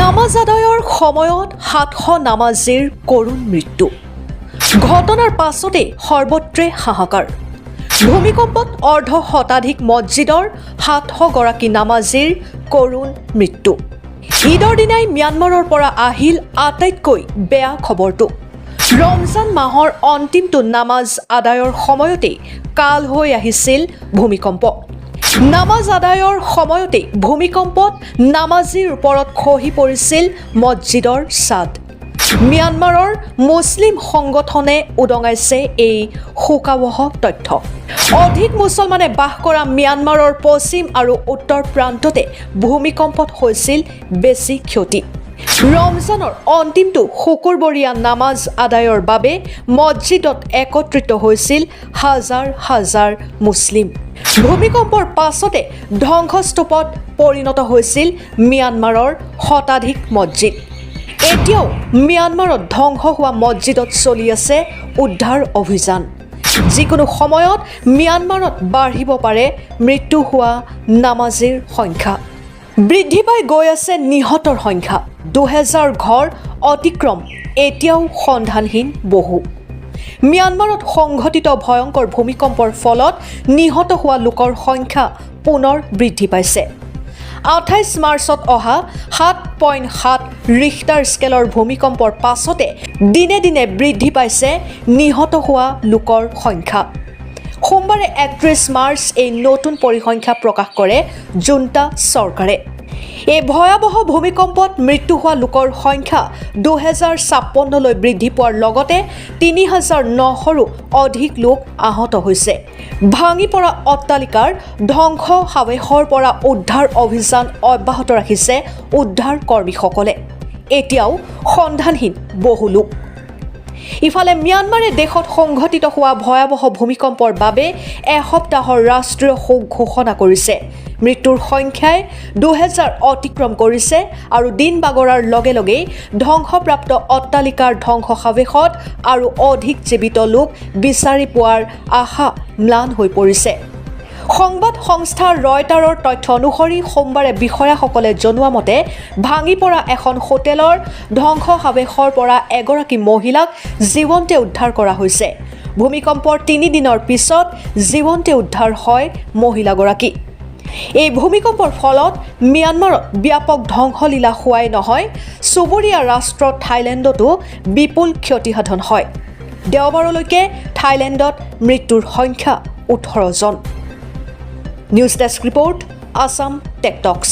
নামাজ আদায়ৰ সময়ত ৭০০ নামাজীৰ কৰুণ মৃত্যু। ঘটনাৰ পাছতে সৰ্বত্ৰে হাহাকাৰ। ভূমিকম্পত অৰ্ধ শতাধিক মছজিদৰ ৭০০ গৰাকী নামাজীৰ কৰুণ মৃত্যু। ঈদৰ দিনাই ম্যানমাৰৰ পৰা আহিল আটাইতকৈ বেয়া খবৰটো। ৰমজান মাহৰ অন্তিমটো নামাজ আদায়ৰ সময়তেই কাল হৈ আহিছিল ভূমিকম্প। নামাজ আদায়ৰ সময়তে ভূমিকম্পত নামাজীৰ ওপৰত খহি পৰিছিল মছজিদৰ ছাদ। ম্যানমাৰৰ মুছলিম সংগঠনে উদঙাইছে এই শোকাৱহ তথ্য। অধিক মুছলমানে বাস কৰা ম্যানমাৰৰ পশ্চিম আৰু উত্তৰ প্ৰান্ততে ভূমিকম্পত হৈছিল বেছি ক্ষতি। ৰমজানৰ অন্তিমটো শুকুৰবৰীয়া নামাজ আদায়ৰ বাবে মছজিদত একত্ৰিত হৈছিল হাজাৰ হাজাৰ মুছলিম। ভূমিকম্পৰ পাছতে ধ্বংসস্তূপত পৰিণত হৈছিল ম্যানমাৰৰ শতাধিক মছজিদ। এতিয়াও ম্যানমাৰত ধ্বংস হোৱা মছজিদত চলি আছে উদ্ধাৰ অভিযান। যিকোনো সময়ত ম্যানমাৰত বাঢ়িব পাৰে মৃত্যু হোৱা নামাজীৰ সংখ্যা। বৃদ্ধি পাই গৈ আছে নিহতৰ সংখ্যা। ২০০০ ঘৰ অতিক্ৰম এতিয়াও সন্ধানহীন বহু। ম্যানমাৰত সংঘটিত ভয়ংকৰ ভূমিকম্পৰ ফলত নিহত হোৱা লোকৰ সংখ্যা পুনৰ বৃদ্ধি পাইছে। ২৮ মাৰ্চত অহা ৭.৭ ৰিখটাৰ স্কেলৰ ভূমিকম্পৰ পাছতে দিনে দিনে বৃদ্ধি পাইছে নিহত হোৱা লোকৰ সংখ্যা। সোমবাৰে ৩১ মাৰ্চ এই নতুন পৰিসংখ্যা প্ৰকাশ কৰে জুণ্টা চৰকাৰে। এই ভয়াৱহ ভূমিকম্পত মৃত্যু হোৱা লোকৰ সংখ্যা ২০৫৬লৈ বৃদ্ধি পোৱাৰ লগতে ৩৯০০ৰো অধিক লোক আহত হৈছে। ভাঙি পৰা অট্টালিকাৰ ধ্বংসাৱশেষৰ পৰা উদ্ধাৰ অভিযান অব্যাহত ৰাখিছে উদ্ধাৰ কৰ্মীসকলে। এতিয়াও সন্ধানহীন বহু লোক। ইফালে ম্যানমাৰে দেশত সংঘটিত হোৱা ভয়াৱহ ভূমিকম্পৰ বাবে এসপ্তাহৰ ৰাষ্ট্ৰীয় শোক ঘোষণা কৰিছে। মৃত্যুৰ সংখ্যাই ২০০০ অতিক্ৰম কৰিছে আৰু দিন বাগৰাৰ লগে লগেই ধ্বংসপ্ৰাপ্ত অট্টালিকাৰ ধ্বংসাৱশেষত আৰু অধিক জীৱিত লোক বিচাৰি পোৱাৰ আশা ম্লান হৈ পৰিছে। সংবাদ সংস্থা ৰয়টাৰৰ তথ্য অনুসৰি সোমবাৰে বিষয়াসকলে জনোৱা মতে ভাঙি পৰা এখন হোটেলৰ ধ্বংসাৱশেষৰ পৰা এগৰাকী মহিলাক জীৱন্তে উদ্ধাৰ কৰা হৈছে। ভূমিকম্পৰ ৩ দিনৰ পিছত জীৱন্তে উদ্ধাৰ হয় মহিলাগৰাকী। এই ভূমিকম্পৰ ফলত ম্যানমাৰত ব্যাপক ধ্বংসলীলা হোৱাই নহয়, চুবুৰীয়া ৰাষ্ট্ৰ থাইলেণ্ডতো বিপুল ক্ষতিসাধন হয়। দেওবাৰলৈকে থাইলেণ্ডত মৃত্যুৰ সংখ্যা ১৮ জন। News desk report, Assam tech টক্স।